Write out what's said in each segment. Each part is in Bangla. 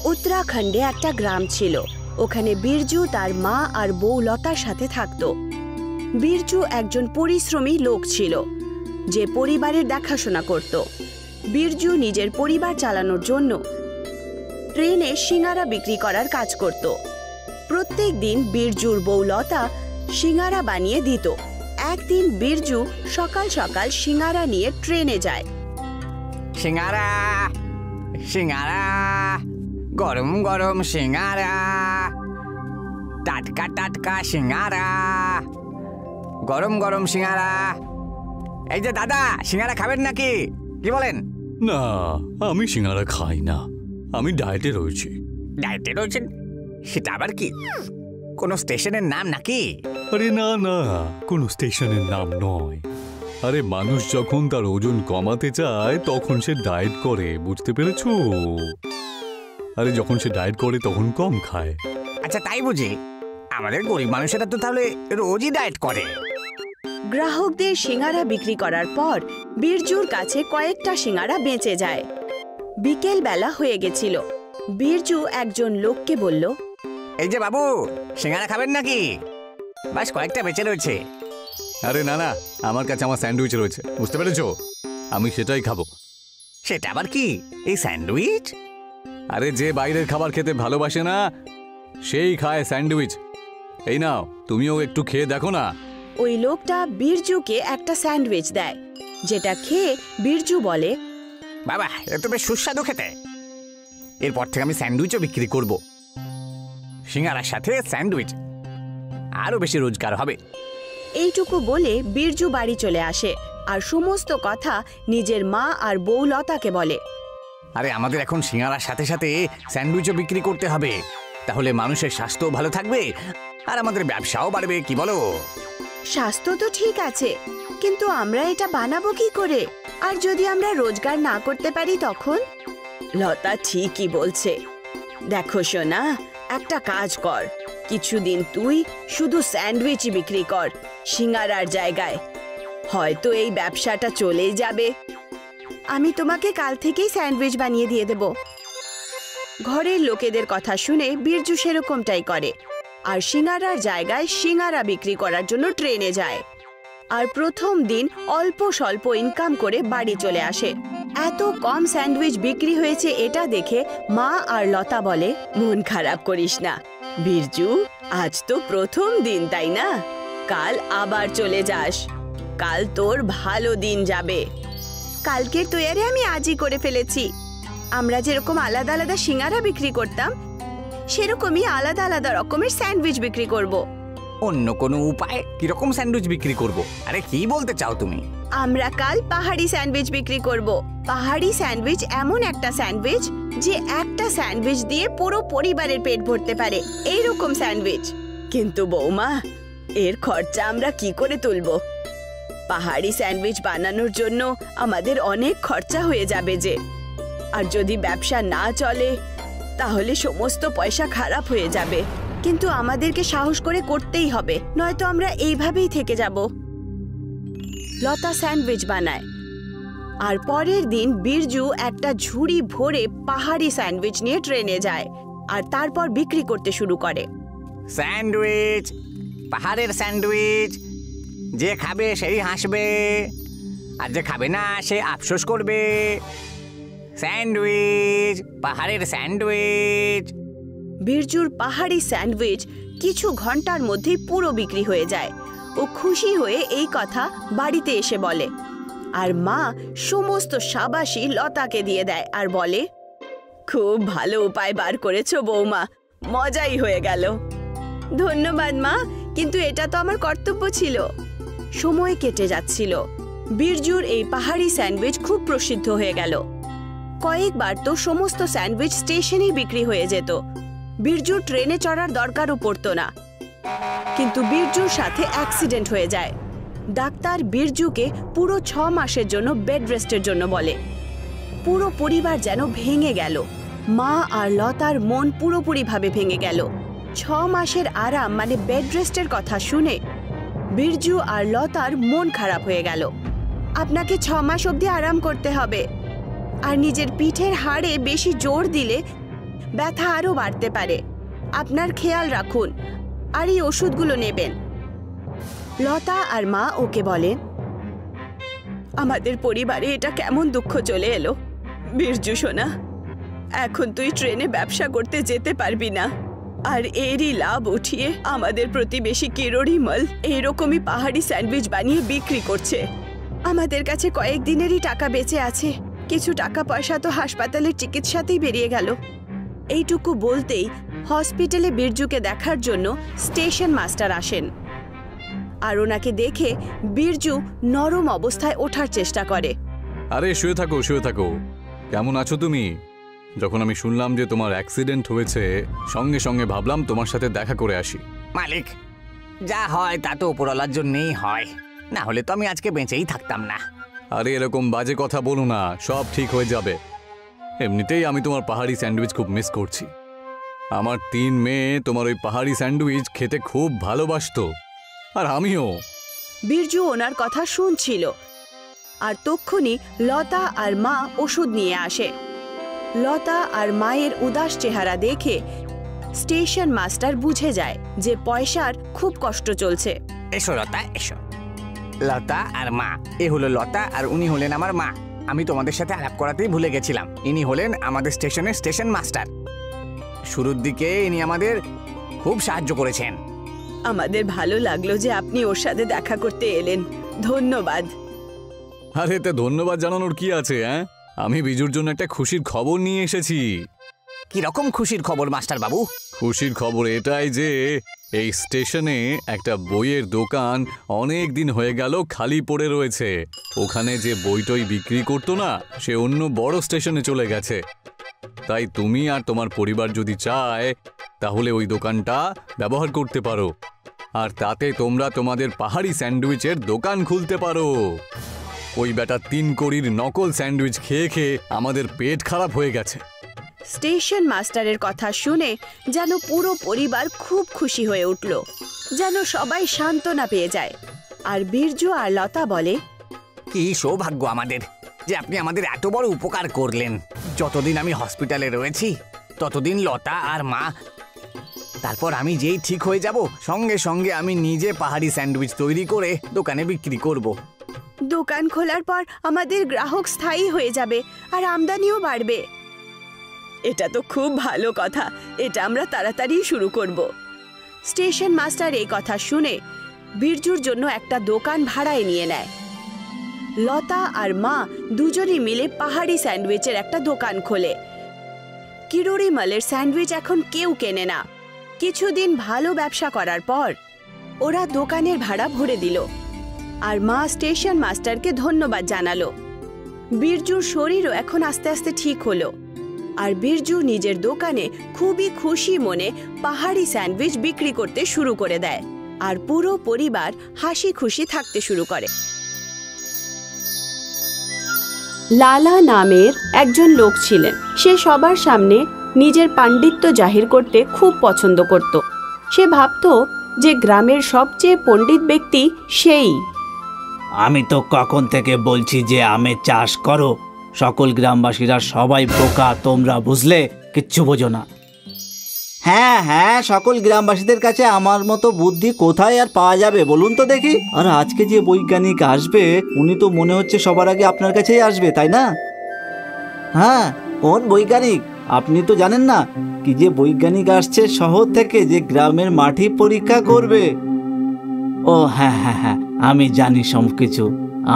উত্তরাখণ্ডে একটা গ্রাম ছিল। ওখানে বিরজু তার মা আর বউ লতার সাথে থাকত। বিরজু একজন পরিশ্রমী লোক ছিল যে পরিবারের দেখাশোনা করত। বিরজু নিজের পরিবার চালানোর জন্য ট্রেনে সিঙ্গারা বিক্রি করার কাজ করত। প্রত্যেক দিন বিরজুর বউ লতা সিঙ্গারা বানিয়ে দিত। একদিন বিরজু সকাল সকাল সিঙ্গারা নিয়ে ট্রেনে যায়। সিঙ্গারা সিঙ্গারা, গরম গরম সিঙ্গারা, টাটকা টাটকা সিঙ্গারা, গরম গরম সিঙ্গারা। এই যে দাদা, সিঙ্গারা খাবেন নাকি? কি বলেন? না, আমি সিঙ্গারা খাই না, আমি ডায়েটে রয়েছি। ডায়েটে রয়েছেন? সেটা আবার কি? কোনো স্টেশনের নাম নাকি? আরে না না, কোনো স্টেশনের নাম নয়। আরে মানুষ যখন তার ওজন কমাতে চায় তখন সে ডায়েট করে, বুঝতে পেরেছো? আরে যখন সে ডায়েট করে তখন কম খায়। আচ্ছা তাই বুঝি? আমাদের গরিব মানুষেরা তো তাহলে রোজই ডায়েট করে। গ্রাহকদের সিঙ্গারা বিক্রি করার পর বিরজুর কাছে কয়েকটা সিঙ্গারা বেঁচে যায়। বিকেল বেলা হয়ে গেছিল। বিরজু একজন লোককে বলল, এই যে বাবু, সিঙ্গারা খাবেন নাকি? বাস কয়েকটা বেঁচে রয়েছে। আরে না না, আমার কাছে আমার স্যান্ডউইচ রয়েছে, বুঝতে পেরেছো? আমি সেটাই খাবো। সেটা আবার কি, এই স্যান্ডউইচ? আরে যে বাইরের খাবার খেতে ভালোবাসে না সেই খায় স্যান্ডউইচ। এই নাও, তুমিও একটু খেয়ে দেখো না। ওই লোকটা বিরজুকে একটা স্যান্ডউইচ দেয়, যেটা খেয়ে বিরজু বলে, বাবা এ তো বেশ সুস্বাদু খেতে। এরপর থেকে আমি স্যান্ডউইচও বিক্রি করব। সিঙ্গারার সাথে স্যান্ডউইচ, আরো বেশি রোজগার হবে। এইটুকু বলে বিরজু বাড়ি চলে আসে আর সমস্ত কথা নিজের মা আর বউ লতাকে বলে। আরে আমাদের এখন সিঙ্গারার সাথে সাথে স্যান্ডউইচও বিক্রি করতে হবে, তাহলে মানুষের স্বাস্থ্যও ভালো থাকবে আর আমাদের ব্যবসাও বাড়বে। কি বলো? স্বাস্থ্য তো ঠিক আছে, কিন্তু আমরা এটা বানাবো কি করে? আর যদি আমরা রোজগার না করতে পারি তখন? লতা ঠিকই বলছে। দেখো সোনা, একটা কাজ কর, কিছুদিন তুই শুধু স্যান্ডউইচই বিক্রি কর সিঙ্গারার জায়গায়। হয়তো এই ব্যবসাটা চলেই যাবে। আমি তোমাকে কাল থেকেই স্যান্ডউইচ বানিয়ে দিয়ে দেব। ঘরের লোকেদের কথা শুনে বিরজু সেরকমটাই করে আর সিঙ্গারার জায়গায় সিঙ্গারা বিক্রি করার জন্য ট্রেনে যায়। আর প্রথম দিন অল্প স্বল্প ইনকাম করে বাড়ি চলে আসে। এত কম স্যান্ডউইচ বিক্রি হয়েছে এটা দেখে মা আর লতা বলে, মন খারাপ করিস না বিরজু, আজ তো প্রথম দিন তাই না? কাল আবার চলে যাস, কাল তোর ভালো দিন যাবে। কালকের তৈয়ারি আমি আজই করে ফেলেছি। আমরা যেরকম আলাদা আলাদা সিঙ্গারা বিক্রি করতাম সেরকমই আলাদা আলাদা রকমের স্যান্ডউইচ বিক্রি করব। অন্য কোনো উপায়? কিরকম স্যান্ডউইচ বিক্রি করব? আরে কি বলতে চাও তুমি? আমরা কাল পাহাড়ি স্যান্ডউইচ বিক্রি করব। পাহাড়ি স্যান্ডউইচ এমন একটা স্যান্ডউইচ যে একটা স্যান্ডউইচ দিয়ে পুরো পরিবারের পেট ভরতে পারে, এইরকম স্যান্ডউইচ। কিন্তু বৌমা, এর খরচা আমরা কি করে তুলব? পাহাড়ি স্যান্ডউইচ বানানোর জন্য আমাদের অনেক খরচা হয়ে যাবে যে। আর যদি ব্যবসা না চলে তাহলে সমস্ত পয়সা খারাপ হয়ে যাবে। কিন্তু আমাদেরকে সাহস করে করতেই হবে, নয়তো আমরা এইভাবেই থেকে যাব। লতা স্যান্ডউইচ বানায় আর পরের দিন বিরজু একটা ঝুড়ি ভরে পাহাড়ি স্যান্ডউইচ নিয়ে ট্রেনে যায় আর তারপর বিক্রি করতে শুরু করে। স্যান্ডউইচ, পাহাড়ের স্যান্ডউইচ, যে খাবে সেই হাসবে আর যে খাবে না সে আফসোস করবে। স্যান্ডউইচ, পাহাড়ের স্যান্ডউইচ। বিরজুর পাহাড়ি স্যান্ডউইচ কিছু ঘন্টার মধ্যেই পুরো বিক্রি হয়ে যায়। ও খুশি হয়ে এই কথা বাড়িতে এসে বলে আর মা সমস্ত শাবাশি লতাকে দিয়ে দেয় আর বলে, খুব ভালো উপায় বার করেছো বৌমা, মজাই হয়ে গেল। ধন্যবাদ মা, কিন্তু এটা তো আমার কর্তব্য ছিল। সময় কেটে যাচ্ছিল। বিরজুর এই পাহাড়ি স্যান্ডউইচ খুব প্রসিদ্ধ হয়ে গেল। কয়েকবার তো সমস্ত স্যান্ডউইচ স্টেশনেই বিক্রি হয়ে যেত। বিরজুর ট্রেনে চড়ার দরকারও পড়তো না। কিন্তু বিরজুর সাথে অ্যাক্সিডেন্ট হয়ে যায়। ডাক্তার বিরজুকে পুরো 6 মাসের জন্য বেড রেস্টের জন্য বলে। পুরো পরিবার যেন ভেঙে গেল। মা আর লতার মন পুরোপুরিভাবে ভেঙে গেল। 6 মাসের আরাম মানে বেড রেস্টের কথা শুনে বিরজু আর লতার মন খারাপ হয়ে গেল। আপনাকে 6 মাস অবধি আরাম করতে হবে, আর নিজের পিঠের হাড়ে বেশি জোর দিলে ব্যথা আরো বাড়তে পারে। আপনার খেয়াল রাখুন আর এই ওষুধগুলো নেবেন। লতা আর মা ওকে বলেন, আমাদের পরিবারে এটা কেমন দুঃখ চলে এলো। বীরজু সোনা, এখন তুই ট্রেনে ব্যবসা করতে যেতে পারবি না, আর এরই লাভ উঠিয়ে আমাদের প্রতিবেশী কিরোরিমল এইরকমই পাহাড়ি স্যান্ডউইচ বানিয়ে বিক্রি করছে। আমাদের কাছে কয়েকদিনেরই টাকা বেঁচে আছে, কিছু টাকা পয়সা তো হাসপাতালের চিকিৎসাতেই বেরিয়ে গেল। এইটুকু বলতেই হসপিটালে বীরজুকে দেখার জন্য স্টেশন মাস্টার আসেন, আর ওনাকে দেখে বীরজু নরম অবস্থায় ওঠার চেষ্টা করে। আরে শুয়ে থাকো, শুয়ে থাকো। কেমন আছো তুমি? যখন আমি শুনলাম যে তোমার অ্যাক্সিডেন্ট হয়েছে, সঙ্গে সঙ্গে ভাবলাম তোমার সাথে দেখা করে আসি। মালিক, যা হয় তা তো উপরওয়ালার জন্যেই হয়, না হলে তো আমি আজকে বেঁচেই থাকতাম না। আরে এরকম বাজে কথা বলো না, সব ঠিক হয়ে যাবে। এমনিতেই আমি তোমার পাহাড়ি স্যান্ডউইচ খুব মিস করছি। আমার 3 মেয়ে তোমার ওই পাহাড়ি স্যান্ডউইচ খেতে খুব ভালোবাসতো, আর আমিও। বীরজু ওনার কথা শুনছিল, আর তক্ষুনি লতা আর মা ওষুধ নিয়ে আসে। লতা আর মায়ের উদাস চেহারা দেখে স্টেশন মাস্টার বুঝে যায় যে পয়সার খুব কষ্ট চলছে। এসো লতা, এসো। লতা আর মা, এ হলো লতা আর উনি হলেন আমার মা। আমি তোমাদের সাথে আলাপ করাতেই ভুলে গেছিলাম, ইনি হলেন আমাদের স্টেশনের স্টেশন মাস্টার। শুরুর দিকে ইনি আমাদের খুব সাহায্য করেছেন। আমাদের ভালো লাগলো যে আপনি ওর সাথে দেখা করতে এলেন, ধন্যবাদ। আরে এতে ধন্যবাদ জানানোর কি আছে? আমি বিজুর জন্য একটা খুশির খবর নিয়ে এসেছি। কি রকম খুশির খবর মাস্টার বাবু? খুশির খবর এটাই যে এই স্টেশনে একটা বইয়ের দোকান অনেক দিন হয়ে গেল খালি পড়ে রয়েছে। ওখানে যে বইটই বিক্রি করতো না, সে অন্য বড় স্টেশনে চলে গেছে। তাই তুমি আর তোমার পরিবার যদি চায় তাহলে ওই দোকানটা ব্যবহার করতে পারো, আর তাতে তোমরা তোমাদের পাহাড়ি স্যান্ডউইচের দোকান খুলতে পারো। ওই বেটা 3 কড়ির নকল স্যান্ডউইচ খেয়ে খেয়ে আমাদের পেট খারাপ হয়ে গেছে। স্টেশন মাস্টারের কথা শুনে যেন পুরো পরিবার খুব খুশি হয়ে উঠল, যেন সবাই সান্ত্বনা পেয়ে যায়। আর বীরজু আর লতা বলে, কি সৌভাগ্য আমাদের যে আপনি আমাদের এত বড় উপকার করলেন। যতদিন আমি হসপিটালে রয়েছি ততদিন লতা আর মা, তারপর আমি যেই ঠিক হয়ে যাব সঙ্গে সঙ্গে আমি নিজে পাহাড়ি স্যান্ডউইচ তৈরি করে দোকানে বিক্রি করব। দোকান খোলার পর আমাদের গ্রাহক স্থায়ী হয়ে যাবে আর আমদানিও বাড়বে। এটা তো খুব ভালো কথা, এটা আমরা তাড়াতাড়ি শুরু করব। স্টেশন মাস্টার এই কথা শুনে বীরজুর জন্য একটা দোকান ভাড়ায় নিয়ে নেয়। লতা আর মা দুজনে মিলে পাহাড়ি স্যান্ডউইচের একটা দোকান খোলে। কিরোরিমলের স্যান্ডউইচ এখন কেউ কেনে না। কিছুদিন ভালো ব্যবসা করার পর ওরা দোকানের ভাড়া ভরে দিল, আর মা স্টেশন মাস্টারকে ধন্যবাদ জানালো। বীরজুর শরীরও এখন আস্তে আস্তে ঠিক হলো, আর বীরজু নিজের দোকানে খুবই খুশি মনে পাহাড়ি স্যান্ডউইচ বিক্রি করতে শুরু করে দেয়, আর পুরো পরিবার হাসি খুশি থাকতে শুরু করে। লালা নামের একজন লোক ছিলেন। সে সবার সামনে নিজের পাণ্ডিত্য জাহির করতে খুব পছন্দ করত। সে ভাবত যে গ্রামের সবচেয়ে পণ্ডিত ব্যক্তি সেই। আমি তো কখন থেকে বলছি যে আমের চাষ করো, সকল গ্রামবাসীরা সবাই বোকা, তোমরা বুঝলে কিচ্ছু বোঝো না। হ্যাঁ হ্যাঁ, সকল গ্রামবাসীদের কাছে আমার মতো বুদ্ধি কোথায় আর পাওয়া যাবে বলুন তো দেখি। আর আজকে যে বৈজ্ঞানিক আসবে উনি তো মনে হচ্ছে সবার আগে আপনার কাছেই আসবে, তাই না? হ্যাঁ, কোন বৈজ্ঞানিক? আপনি তো জানেন না কি যে বৈজ্ঞানিক আসছে শহর থেকে, যে গ্রামের মাটি পরীক্ষা করবে। ও হ্যাঁ হ্যাঁ হ্যাঁ, আমি জানি সব কিছু।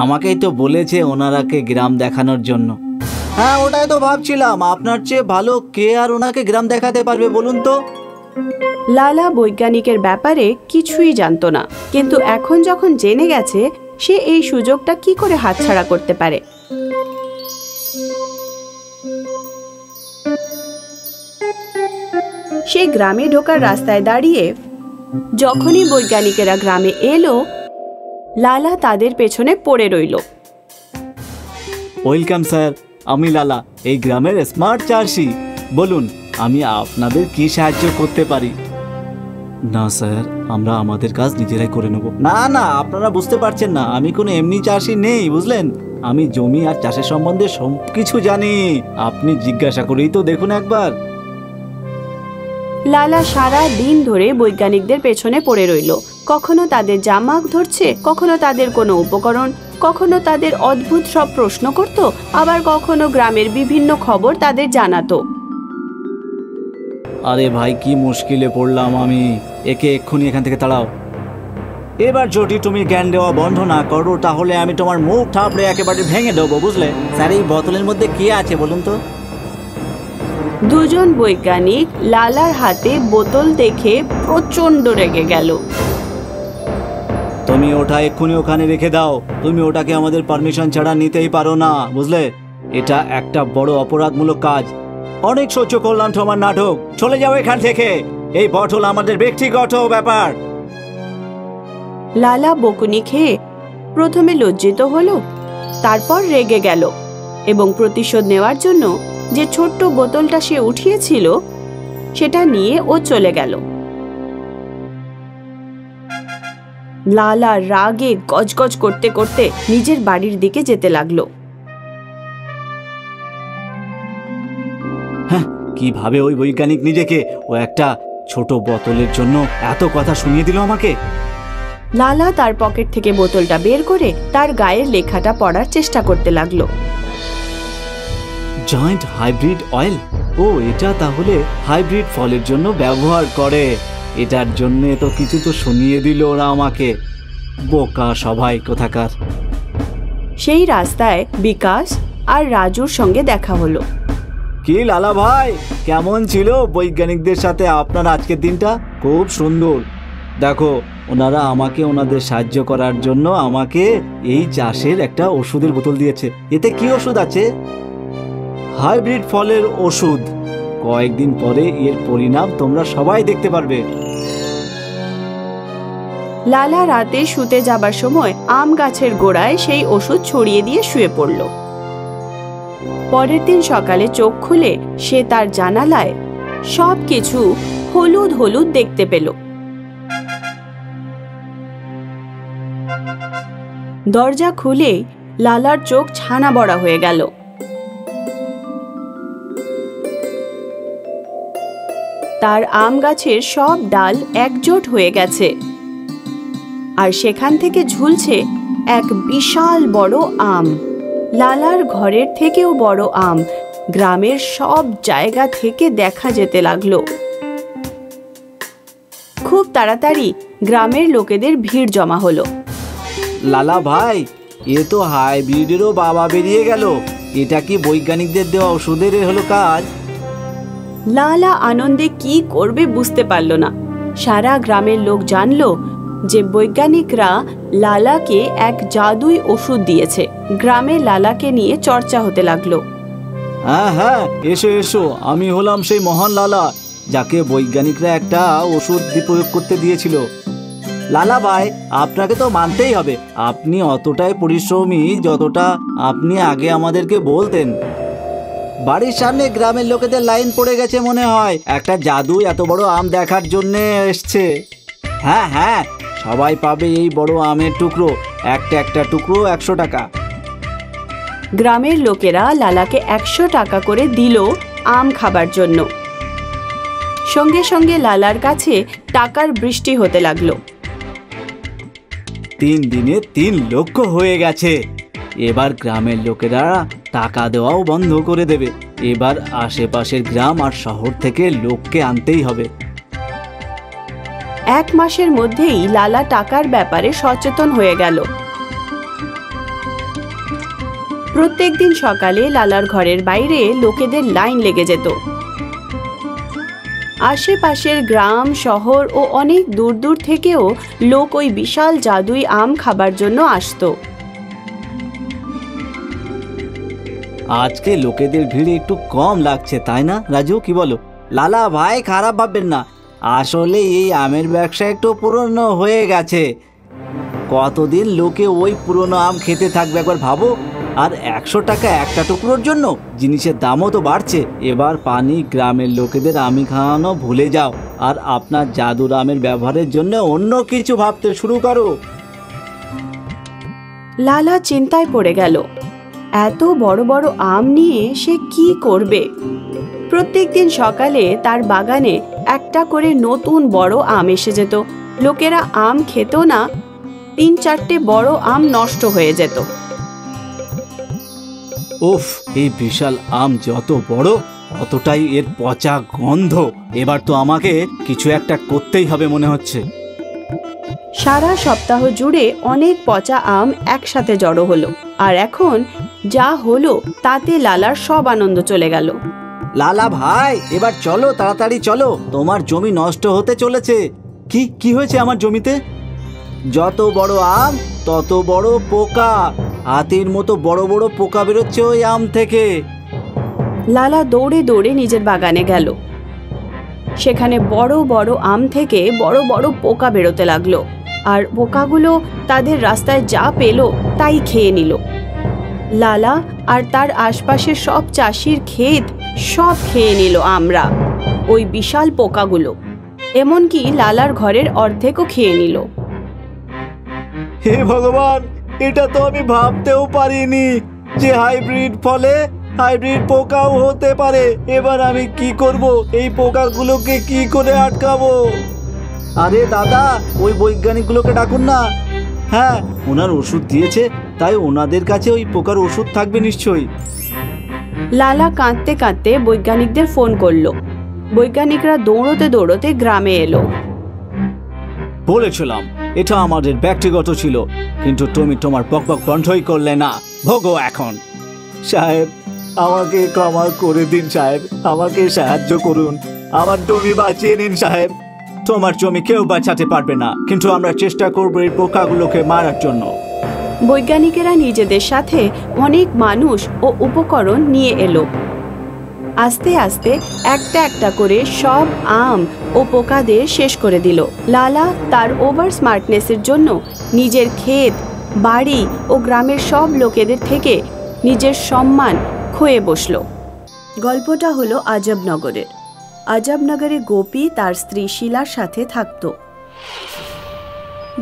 আমাকেই তো বলেছে ওনারাকে গ্রাম দেখানোর জন্য। হ্যাঁ, ওটাই তো ভাবছিলাম, আপনার চেয়ে ভালো কে আর ওনাকে গ্রাম দেখাতে পারবে বলুন তো। লালা বৈজ্ঞানিকের ব্যাপারে কিছুই জানতো না, কিন্তু এখন যখন জেনে গেছে সে এই সুযোগটা কি করে হাতছাড়া করতে পারে। সে গ্রামে ঢোকার রাস্তায় দাঁড়িয়ে যখনই বৈজ্ঞানিকেরা গ্রামে এলো, লালা তাদের পেছনে পড়ে রইল। ওয়েলকাম স্যার, আমি লালা, এই গ্রামের স্মার্ট চাষি। বলুন আমি আপনাদের কি সাহায্য করতে পারি? না স্যার, আমরা আমাদের কাজ নিজেরাই করে নেব। না না, আপনারা বুঝতে পারছেন না, আমি কোনো এমনি চাষি নেই, বুঝলেন? আমি জমি আর চাষের সম্বন্ধে সব কিছু জানি। আপনি জিজ্ঞাসা করেই তো দেখুন একবার। লালা সারা দিন ধরে বৈজ্ঞানিকদের পেছনে পড়ে রইল। কখনো তাদের জামাক ধরছে, কখনো তাদের কোনো উপকরণ, কখনো তাদের অদ্ভুত সব প্রশ্ন করত, আবার কখনো গ্রামের বিভিন্ন খবর তাদের জানাতো। আরে ভাই, কি মুশকিলে পড়লাম আমি। একে এক্ষুনি এখান থেকে তাড়াও। এবার যদি তুমি জ্ঞান দেওয়া বন্ধ না করো তাহলে আমি তোমার মুখ ঠাপড়ে একেবারে ভেঙে দেবো, বুঝলে? স্যার, এই বোতলের মধ্যে কি আছে বলুন তো? দুজন বৈজ্ঞানিক লালার হাতে বোতল দেখে প্রচন্ড রেগে গেল। তুমি ওটা এক্ষুনি ওখানে রেখে দাও। তুমি ওটাকে আমাদের পারমিশন ছাড়া নিতেই পারো না, বুঝলে? এটা একটা বড় অপরাধমূলক কাজ। অনেক সহ্য করলাম তোমার নাটক, চলে যাও এখান থেকে। এই বোতল আমাদের ব্যক্তিগত ব্যাপার। লালা বকুনি খেয়ে প্রথমে লজ্জিত হলো, তারপর রেগে গেল এবং প্রতিশোধ নেওয়ার জন্য যে ছোট্ট বোতলটা সে উঠিয়েছিল সেটা নিয়ে ও চলে গেল। লালা রাগে গজগজ করতে করতে নিজের বাড়ির দিকে যেতে লাগলো। হ্যাঁ, কিভাবে ওই বৈজ্ঞানিক নিজেকে ও একটা ছোট বোতলের জন্য এত কথা শুনিয়ে দিল আমাকে? লালা তার পকেট থেকে বোতলটা বের করে তার গায়ের লেখাটা পড়ার চেষ্টা করতে লাগলো। Joint hybrid oil. ও, এটা তাহলে হাইব্রিড ফলের জন্য ব্যবহার করে। এটার জন্য তো কিছু তো শুনিয়ে দিল ওরা আমাকে। বোকা সবাই কোথাকার। সেই রাস্তায় বিকাশ আর রাজুর সঙ্গে দেখা হলো। কি লালা ভাই, কেমন ছিল বৈজ্ঞানিকদের সাথে আপনার আজকের দিনটা? খুব সুন্দর। দেখো, ওনারা আমাকে ওনাদের সাহায্য করার জন্য আমাকে এই চাষের একটা ওষুধের বোতল দিয়েছে। এতে কি ওষুধ আছে? হাইব্রিড ফলের ওষুধ। কয়েকদিন পরে এর পরিণাম তোমরা সবাই দেখতে পারবে। লালা রাতে শুতে যাবার সময় আম গাছের গোড়ায় সেই ওষুধ ছড়িয়ে দিয়ে শুয়ে পড়ল। পরের দিন সকালে চোখ খুলে সে তার জানালায় সবকিছু হলুদ হলুদ দেখতে পেল। দরজা খুলে লালার চোখ ছানা বড়া হয়ে গেল। তার আম গাছের সব ডাল একজোট হয়ে গেছে আর সেখান থেকে ঝুলছে এক বিশাল বড় আম। লালার ঘরের থেকেও বড় আম গ্রামের সব জায়গা থেকে দেখা যেতে লাগলো। খুব তাড়াতাড়ি গ্রামের লোকেদের ভিড় জমা হলো। লালা ভাই, এ তো হাইব্রিডেরও বাবা বেরিয়ে গেল। এটা কি বৈজ্ঞানিকদের দেওয়া ওষুধের হলো কাজ? লালা আনন্দে কি করবে বুঝতে পারল না। সারা গ্রামের লোক জানলো যে বৈজ্ঞানিকরা লালাকে এক জাদুই ওষুধ দিয়েছে। গ্রামে লালাকে নিয়ে চর্চা হতে লাগলো। হ্যাঁ হ্যাঁ, এসো এসো, আমি হলাম সেই মহান লালা যাকে বৈজ্ঞানিকরা একটা ওষুধ প্রয়োগ করতে দিয়েছিল। লালা ভাই, আপনাকে তো মানতেই হবে, আপনি অতটাই পরিশ্রমী যতটা আপনি আগে আমাদেরকে বলতেন। বাড়ির সামনে গ্রামের লোকেদের লাইন পড়ে গেছে মনে হয়, একটা জাদু এত বড় আম দেখার জন্য এসছে। হ্যাঁ হ্যাঁ, সবাই পাবে এই বড় আমের টুকরো। একটা একটা টুকরো 100 টাকা। গ্রামের লোকেরা লালাকে 100 টাকা করে দিল আম খাবার জন্য। সঙ্গে সঙ্গে লালার কাছে টাকার বৃষ্টি হতে লাগলো। 3 দিনে 3 লক্ষ হয়ে গেছে। এবার গ্রামের লোকেরা টাকা দেওয়াও বন্ধ করে দেবে। এবার আশেপাশের গ্রাম আর শহর থেকে লোককে আনতেই হবে। 1 মাসের মধ্যেই লালা টাকার ব্যাপারে সচেতন হয়ে গেল। প্রত্যেকদিন সকালে লালার ঘরের বাইরে লোকেদের লাইন লেগে যেত। আশেপাশের গ্রাম, শহর ও অনেক দূর দূর থেকেও লোক ওই বিশাল জাদুই আম খাবার জন্য আসতো। আজকে লোকেদের ভিড় একটু কম লাগছে, তাই না রাজু? কি বলো? লালা ভাই, খারাপ ভাববেন না, আসলে এই আমের ব্যবসা একটু পুরনো হয়ে গেছে। কতদিন লোকে ওই পুরনো আম খেতে থাকবে একবার ভাবো। আর 100 টাকা একটা টুকরোর জন্য? জিনিসের দামও তো বাড়ছে। এবার পানি গ্রামের লোকেদের আমি খাওয়ানো ভুলে যাও আর আপনার জাদুর আমের ব্যবহারের জন্য অন্য কিছু ভাবতে শুরু করো। লালা চিন্তায় পড়ে গেল। এত বড় বড় আম নিয়ে সে কি করবে? প্রত্যেকদিন সকালে তার বাগানে একটা করে নতুন বড় আম এসে যেত। লোকেরা আম খেত না, 3-4টে বড় আম নষ্ট হয়ে যেত। উফ, এই বিশাল আম যত বড় অতটাই এর পচা গন্ধ। এবার তো আমাকে কিছু একটা করতেই হবে মনে হচ্ছে। সারা সপ্তাহ জুড়ে অনেক পচা আম একসাথে জড়ো হলো, আর এখন যা হলো তাতে লালার সব আনন্দ চলে গেল। লালা ভাই, এবার চলো, তাড়াতাড়ি চলো, তোমার জমি নষ্ট হতে চলেছে। কি হয়েছে আমার জমিতে? যত বড় আম তত বড় পোকা, হাতির মতো বড় বড় পোকা বেরোচ্ছে ওই আম থেকে। লালা দৌড়ে দৌড়ে নিজের বাগানে গেল। সেখানে বড় বড় আম থেকে বড় বড় পোকা বেরোতে লাগলো, আর পোকাগুলো তাদের রাস্তায় যা পেল তাই খেয়ে নিল। লালা আর তার আশপাশের সব চাষির ক্ষেত সব খেয়ে নিল আমরা, ওই বিশাল পোকাগুলো। এমনকি লালার ঘরের অর্ধেকও খেয়ে নিল। হে ভগবান, এটা তো আমি ভাবতেও পারিনি যে হাইব্রিড ফলে হাইব্রিড পোকাও হতে পারে। এবার আমি কি করব? এই পোকাগুলোকে কি করে আটকাবো? আরে দাদা, ওই বৈজ্ঞানিকগুলোকে ডাকুন না। হ্যাঁ, ওনার ওষুধ দিয়েছে, তাই ওনাদের কাছে ওই পোকার ওষুধ থাকবে নিশ্চয়ই। লালা কাঁদতে কাঁদতে বৈজ্ঞানিকদের ফোন করলো। বৈজ্ঞানিকরা দৌড়তে দৌড়তে গ্রামে এলো। বলেছিলাম এটা আমাদের ব্যক্তিগত ছিল, কিন্তু তুমি তোমার বকবক বন্ধই করলে না। ভোগো এখন। সাহেব, আমাকে ক্ষমা করে দিন সাহেব, আমাকে সাহায্য করুন, আমার জমি বাঁচিয়ে নিন সাহেব। তোমার জমি কেউ বাঁচাতে পারবে না, কিন্তু আমরা চেষ্টা করবো এই পোকাগুলোকে মারার জন্য। বৈজ্ঞানিকেরা নিজেদের সাথে অনেক মানুষ ও উপকরণ নিয়ে এলো। আস্তে আস্তে একটা একটা করে সব আম ও পোকাদের শেষ করে দিল। লালা তার ওভার স্মার্টনেসের জন্য নিজের ক্ষেত, বাড়ি ও গ্রামের সব লোকেদের থেকে নিজের সম্মান খোয়ে বসল। গল্পটা হলো আজবনগরের। আজবনগরে গোপী তার স্ত্রী শিলার সাথে থাকত।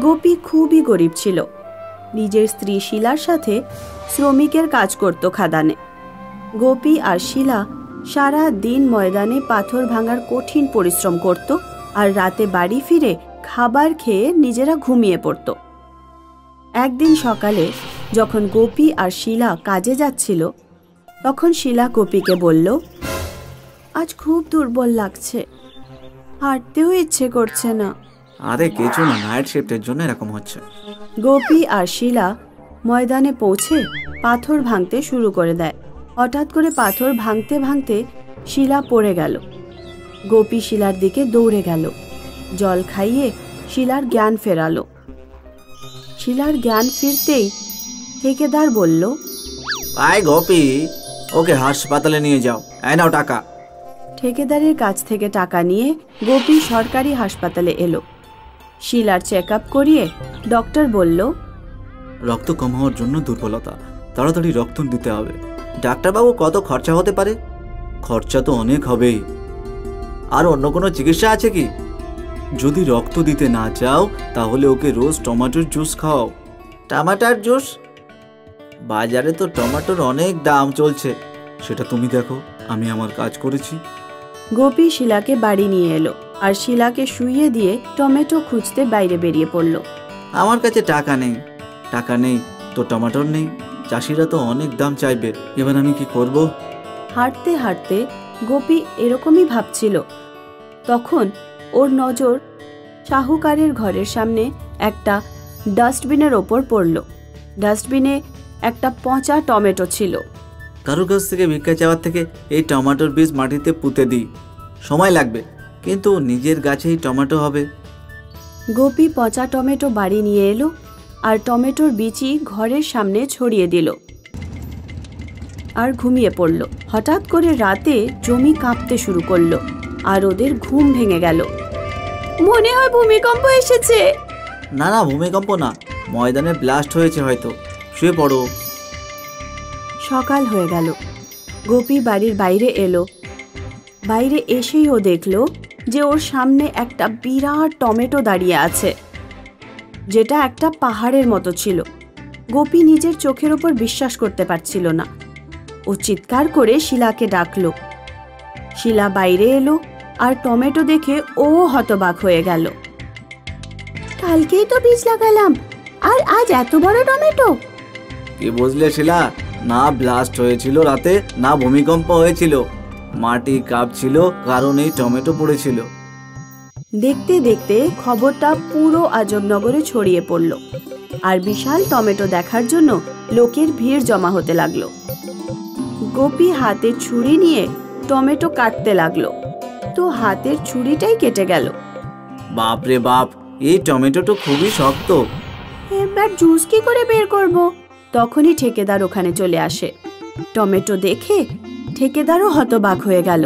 গোপী খুবই গরিব ছিল। নিজের স্ত্রী শিলার সাথে শ্রমিকের কাজ করত খাদানে। গোপী আর শিলা সারা দিন ময়দানে পাথর ভাঙার কঠিন পরিশ্রম করত, আর রাতে বাড়ি ফিরে খাবার খেয়ে নিজেরা ঘুমিয়ে পড়ত। একদিন সকালে যখন গোপী আর শিলা কাজে যাচ্ছিল, তখন শিলা গোপীকে বলল, আজ খুব দুর্বল লাগছে, হাঁটতেও ইচ্ছে করছে না। আরে কিছু না, নাইট শিফটের জন্য এরকম হচ্ছে। গোপী আর শিলা ময়দানে পৌঁছে পাথর ভাঙতে শুরু করে দেয়। হঠাৎ করে পাথর ভাঙতে ভাঙতে শিলা পড়ে গেল। গোপী শিলার দিকে দৌড়ে গেল, জল খাইয়ে শিলার জ্ঞান ফেরালো। শিলার জ্ঞান ফিরতেই ঠিকাদার বলল, আয় গোপী, ওকে হাসপাতালে নিয়ে যাও, এই নাও টাকা। ঠিকাদারের কাছ থেকে টাকা নিয়ে গোপী সরকারি হাসপাতালে এলো। শিলার চেক আপ করিয়ে ডক্টর বলল, রক্ত কম হওয়ার জন্য দুর্বলতা, তাড়াতাড়ি রক্ত দিতে হবে। ডাক্তারবাবু, কত খরচা হতে পারে? খরচা তো অনেক হবেই। আর অন্য কোনো চিকিৎসা আছে কি? যদি রক্ত দিতে না চাও তাহলে ওকে রোজ টমেটোর জুস খাও। টমেটোর জুস? বাজারে তো টমেটোর অনেক দাম চলছে, সেটা তুমি দেখো, আমি আমার কাজ করেছি। গোপী শিলাকে বাড়ি নিয়ে এলো, আর শিলাকে শুইয়ে দিয়ে টমেটো খুঁজতে বাইরে বেরিয়ে পড়ল। আমার কাছে টাকা নেই তো টমেটোর নেই, চাষিরা তো অনেক দাম চাইবে, এবার আমি কি করব? হাঁটতে হাঁটতে গোপী এরকমই ভাবছিল। তখন ওর নজর শাহুকারের ঘরের সামনে একটা ডাস্টবিনের ওপর পড়ল। ডাস্টবিনে একটা পচা টমেটো ছিল। কারোর কাছ থেকে ভিক্ষা চাওয়ার থেকে এই টমেটোর বীজ মাটিতে পুঁতে দিই, সময় লাগবে, কিন্তু নিজের গাছেই টমেটো হবে। গোপী পচা টমেটো বাড়ি নিয়ে এলো, আর টমেটোর বিচি ঘরের সামনে ছড়িয়ে দিল, আর ঘুমিয়ে পড়ল। হঠাৎ করে রাতে জমি কাঁপতে শুরু করলো, আর ওদের ঘুম ভেঙে গেল। মনে হয় ভূমিকম্প এসেছে। না না, ভূমিকম্প না, ময়দানে ব্লাস্ট হয়েছে হয়তো, শুয়ে পড়ো। সকাল হয়ে গেল। গোপী বাড়ির বাইরে এলো। বাইরে এসেই ও দেখল যে ওর সামনে একটা বিরাট টমেটো দাঁড়িয়ে আছে, যেটা একটা পাহাড়ের মতো ছিল। গোপী নিজের চোখের ওপর বিশ্বাস করতে পারছিল না। ও চিৎকার করে শিলাকে ডাকলো। শিলা বাইরে এলো আর টমেটো দেখে ও হতবাক হয়ে গেল। কালকেই তো বীজ লাগালাম আর আজ এত বড় টমেটো। কি বুঝলে শিলা, না ব্লাস্ট হয়েছিল রাতে, না ভূমিকম্প হয়েছিল, মাটি কাঁপছিল কারণ এই টমেটো পড়েছিল। দেখতে দেখতে খবরটা পুরো আজবনগরে ছড়িয়ে পড়ল আর বিশাল টমেটো দেখার জন্য লোকের ভিড় জমা হতে লাগলো। গোপী হাতে ছুরি নিয়ে টমেটো কাটতে লাগলো, তো হাতের ছুরিটাই কেটে গেল। বাপরে বাপ, এই টমেটোটা খুবই শক্ত। এবার জুস কি করে বের করব? তখনই ঠিকাদার ওখানে চলে আসে। টমেটো দেখে ঠিকাদারও হতবাক হয়ে গেল।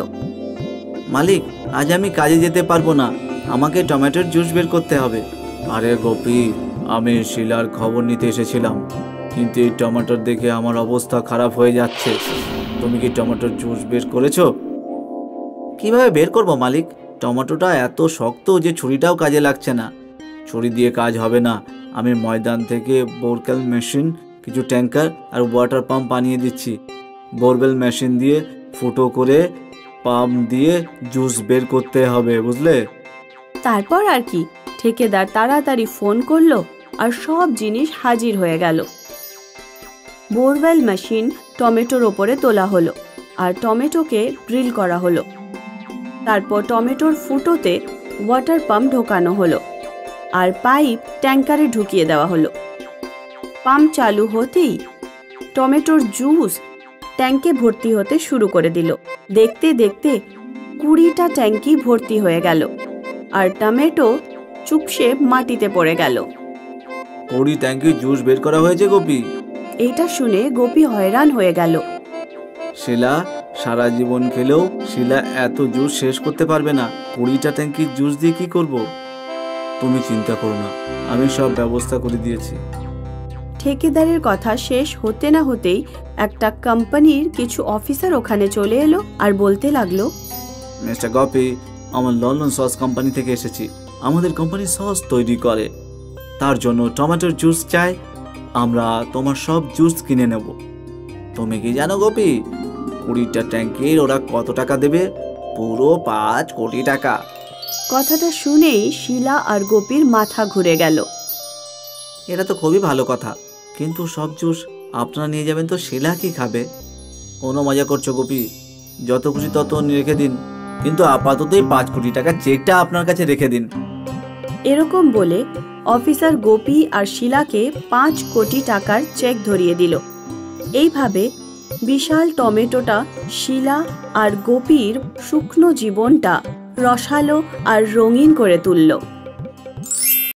মালিক, আজ আমি কাজে যেতে পারবো না, আমাকে টমেটোর জুস বের করতে হবে। আরে গোপী, আমি শিলার খবর নিতে এসেছিলাম, কিন্তু এই টমেটোর দেখে আমার অবস্থা খারাপ হয়ে যাচ্ছে। তুমি কি টমেটোর জুস বের করেছো? কিভাবে বের করবো মালিক? টমেটোটা এত শক্ত যে ছুরিটাও কাজে লাগছে না। ছুরি দিয়ে কাজ হবে না। আমি ময়দান থেকে বোরকেল মেশিন, কিছু ট্যাঙ্কার আর ওয়াটার পাম্প বানিয়ে দিচ্ছি। বোরবেল মেশিন দিয়ে ফুটো করে পাম্প দিয়ে জুস বের করতে হবে, বুঝলে? তারপর আর কি, ঠিকাদার তাড়াতাড়ি ফোন করলো আর সব জিনিস হাজির হয়ে গেল। বোরওয়েল মেশিন টমেটোর ওপরে তোলা হলো আর টমেটোকে ড্রিল করা হলো। তারপর টমেটোর ফুটোতে ওয়াটার পাম্প ঢোকানো হলো আর পাইপ ট্যাঙ্কারে ঢুকিয়ে দেওয়া হলো। পাম্প চালু হতেই টমেটোর জুস ট্যাঙ্কে ভর্তি হতে শুরু করে দিল। দেখতে দেখতে 20টা ট্যাঙ্কি ভর্তি হয়ে গেল আর টমেটো চুপসে মাটিতে পড়ে গেল। 20 ট্যাঙ্কি জুস বের করা হয়েছে গোপী। এটা শুনে গোপী হয়রান হয়ে গেল। শিলা সারা জীবন খেলেও শিলা এত জুস শেষ করতে পারবে না। 20টা ট্যাঙ্কির জুস দিয়ে কি করব? তুমি চিন্তা করো না, আমি সব ব্যবস্থা করে দিয়েছি। ঠিকাদারের কথা শেষ হতে না হতেই একটা কোম্পানির কিছু অফিসার ওখানে চলে এলো আর বলতে লাগলো, মিস্টার গোপী, আমার লন্ডন সস কোম্পানি থেকে এসেছি। আমাদের কোম্পানি সস তৈরি করে, তার জন্য টমেটোর জুস চাই। আমরা তোমার সব জুস কিনে নেব। তুমি কি জানো গোপী, 20টা ট্যাঙ্কির ওরা কত টাকা দেবে? পুরো 5 কোটি টাকা। কথাটা শুনেই শিলা আর গোপীর মাথা ঘুরে গেল। এটা তো খুবই ভালো কথা, কিন্তু সব জুস আপনারা নিয়ে যাবেন তো শিলা কি খাবে? কোনো মজা করছো গোপী? যত খুশি তত রেখে দিন, কিন্তু আপাতত এই 5 কোটি টাকার চেকটা আপনার কাছে রেখে দিন। এরকম বলে অফিসার গোপী আর শিলাকে 5 কোটি টাকার চেক ধরিয়ে দিল। এইভাবে বিশাল টমেটোটা শিলা আর গোপীর শুকনো জীবনটা রসালো আর রঙিন করে তুলল।